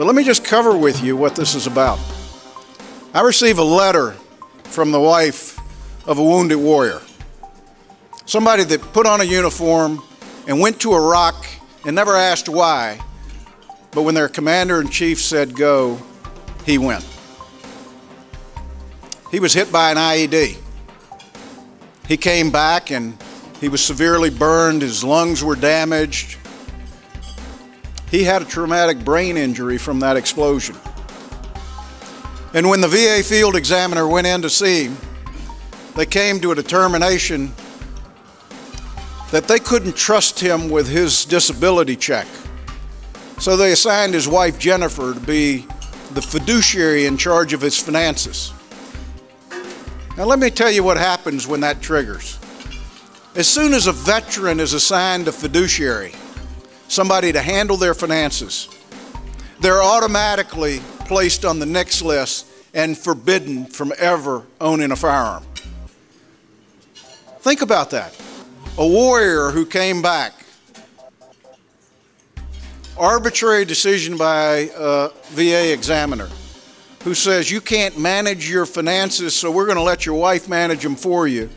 But let me just cover with you what this is about. I received a letter from the wife of a wounded warrior, somebody that put on a uniform and went to Iraq and never asked why, but when their commander-in-chief said go, he went. He was hit by an IED. He came back and he was severely burned, his lungs were damaged. He had a traumatic brain injury from that explosion. And when the VA field examiner went in to see him, they came to a determination that they couldn't trust him with his disability check. So they assigned his wife, Jennifer, to be the fiduciary in charge of his finances. Now let me tell you what happens when that triggers. As soon as a veteran is assigned a fiduciary, somebody to handle their finances, they're automatically placed on the next list and forbidden from ever owning a firearm. Think about that. A warrior who came back, arbitrary decision by a VA examiner who says you can't manage your finances, so we're going to let your wife manage them for you.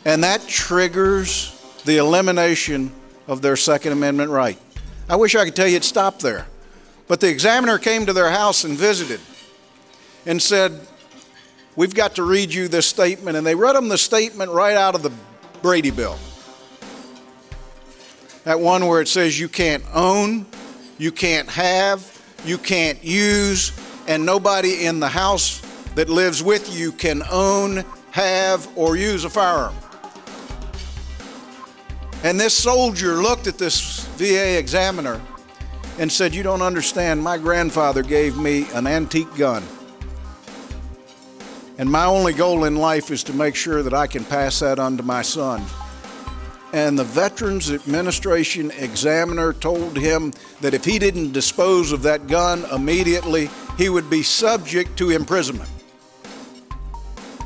And that triggers the elimination of their Second Amendment right. I wish I could tell you it stopped there. But the examiner came to their house and visited and said, we've got to read you this statement. And they read them the statement right out of the Brady Bill. That one where it says you can't own, you can't have, you can't use, and nobody in the house that lives with you can own, have, or use a firearm. And this soldier looked at this VA examiner and said, you don't understand, my grandfather gave me an antique gun. And my only goal in life is to make sure that I can pass that on to my son. And the Veterans Administration examiner told him that if he didn't dispose of that gun immediately, he would be subject to imprisonment.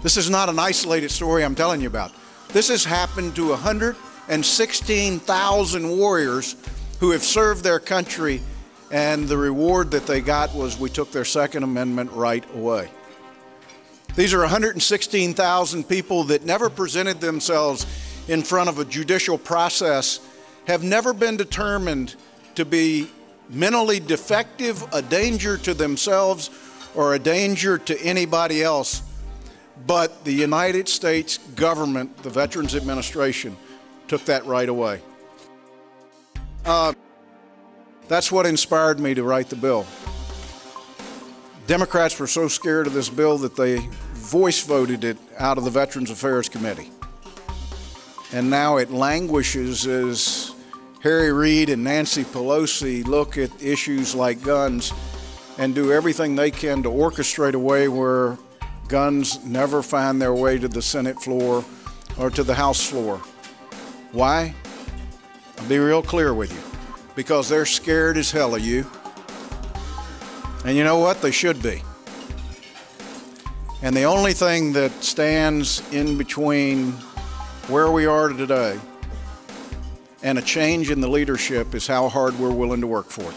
This is not an isolated story I'm telling you about. This has happened to 116,000 warriors who have served their country, and the reward that they got was we took their Second Amendment right away. These are 116,000 people that never presented themselves in front of a judicial process, have never been determined to be mentally defective, a danger to themselves, or a danger to anybody else. But the United States government, the Veterans Administration, took that right away. That's what inspired me to write the bill. Democrats were so scared of this bill that they voice voted it out of the Veterans Affairs Committee. And now it languishes as Harry Reid and Nancy Pelosi look at issues like guns and do everything they can to orchestrate a way where guns never find their way to the Senate floor or to the House floor. Why? I'll be real clear with you. Because they're scared as hell of you. And you know what? They should be. And the only thing that stands in between where we are today and a change in the leadership is how hard we're willing to work for it.